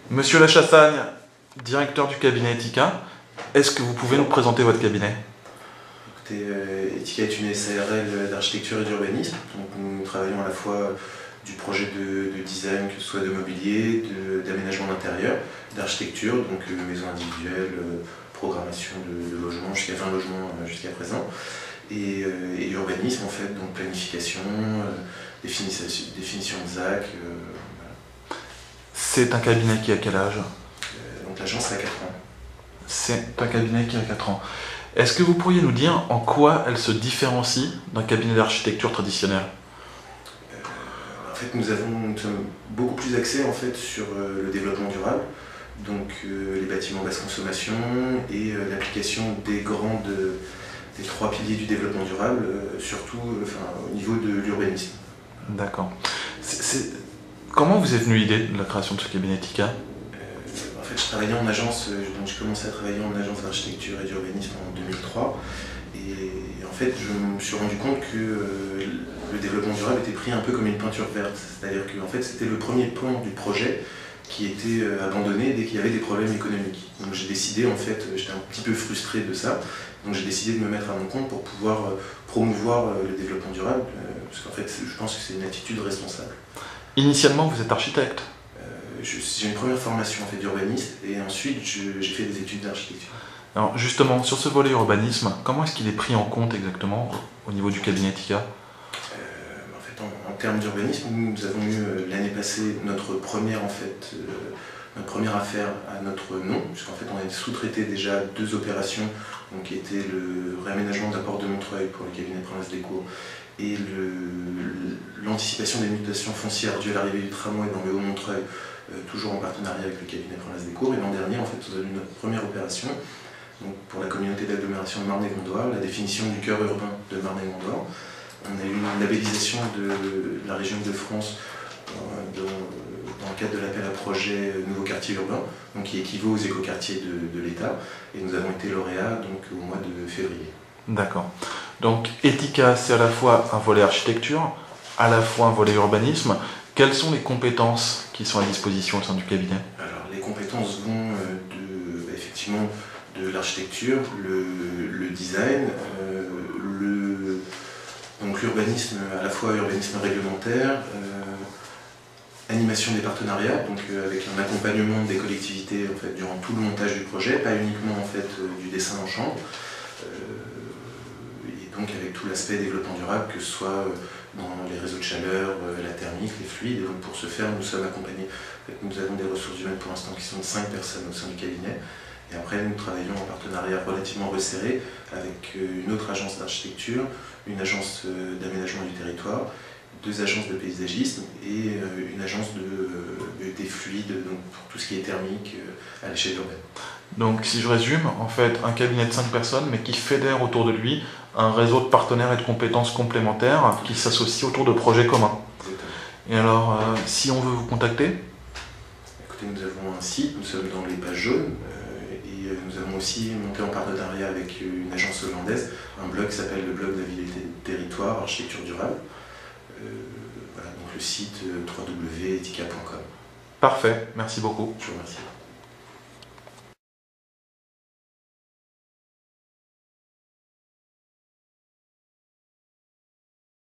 Monsieur Lachassagne, directeur du cabinet Etika, est-ce que vous pouvez nous présenter votre cabinet? Écoutez, Etika est une SARL d'architecture et d'urbanisme. Donc nous travaillons à la fois du projet de design, que ce soit de mobilier, d'aménagement d'intérieur, d'architecture, donc maison individuelle, programmation de logements, jusqu'à 20 logements jusqu'à présent, et urbanisme en fait, donc planification, définition de ZAC. Voilà. C'est un cabinet qui a quel âge? Donc l'agence a 4 ans. C'est un cabinet qui a 4 ans. Est-ce que vous pourriez nous dire en quoi elle se différencie d'un cabinet d'architecture traditionnel? En fait, nous sommes beaucoup plus axés en fait, sur le développement durable, donc les bâtiments basse consommation et l'application des 3 piliers du développement durable, surtout au niveau de l'urbanisme. D'accord. Comment vous est venue l'idée de la création de ce cabinet Etika? En fait, je travaillais en agence, donc j'ai commencé à travailler en agence d'architecture et d'urbanisme en 2003. Et en fait, je me suis rendu compte que le développement durable était pris un peu comme une peinture verte. C'est-à-dire que en fait, c'était le premier plan du projet qui était abandonné dès qu'il y avait des problèmes économiques. Donc j'ai décidé, en fait, j'étais un petit peu frustré de ça, donc j'ai décidé de me mettre à mon compte pour pouvoir promouvoir le développement durable, parce qu'en fait, je pense que c'est une attitude responsable. Initialement, vous êtes architecte? J'ai une première formation en fait, d'urbaniste et ensuite j'ai fait des études d'architecture. Alors justement, sur ce volet urbanisme, comment est-ce qu'il est pris en compte exactement au niveau du cabinet Etika? En fait, en termes d'urbanisme, nous avons eu l'année passée notre première affaire à notre nom, puisqu'en fait on a sous-traité déjà 2 opérations, donc, qui étaient le réaménagement de la porte de Montreuil pour le cabinet Prince Déco et l'anticipation des mutations foncières dues à l'arrivée du tramway dans le Haut-Montreuil, toujours en partenariat avec le cabinet Prince Déco. Et l'an dernier, en fait, nous avons eu notre première opération donc pour la communauté d'agglomération de Marne-et-Gondoire, la définition du cœur urbain de Marne-et-Gondoire. On a eu une labellisation de la région de France dans le cadre de l'appel à projet Nouveau quartier urbain, donc qui équivaut aux écoquartiers de l'État. Et nous avons été lauréats donc, au mois de février. D'accord. Donc Etika, c'est à la fois un volet architecture, à la fois un volet urbanisme. Quelles sont les compétences qui sont à disposition au sein du cabinet? Alors, les compétences vont effectivement de l'architecture, le design, donc l'urbanisme, à la fois urbanisme réglementaire, animation des partenariats, donc avec un accompagnement des collectivités en fait, durant tout le montage du projet, pas uniquement en fait, du dessin en chambre, et donc avec tout l'aspect développement durable, que ce soit dans les réseaux de chaleur, la thermique, les fluides. Et donc pour ce faire, nous sommes accompagnés. En fait, nous avons des ressources humaines pour l'instant qui sont de 5 personnes au sein du cabinet. Et après, nous travaillons en partenariat relativement resserré avec une autre agence d'architecture, une agence d'aménagement du territoire, 2 agences de paysagisme et une agence des fluides, donc pour tout ce qui est thermique à l'échelle urbaine. Donc si je résume, en fait, un cabinet de 5 personnes, mais qui fédère autour de lui un réseau de partenaires et de compétences complémentaires qui s'associent autour de projets communs. Exactement. Et alors, si on veut vous contacter? Écoutez, nous avons un site, nous sommes dans les pages jaunes, et nous avons aussi monté en partenariat avec une agence hollandaise, un blog qui s'appelle le blog de la ville et territoire, architecture durable. Voilà, donc le site www.etika.com. Parfait, merci beaucoup. Je vous remercie.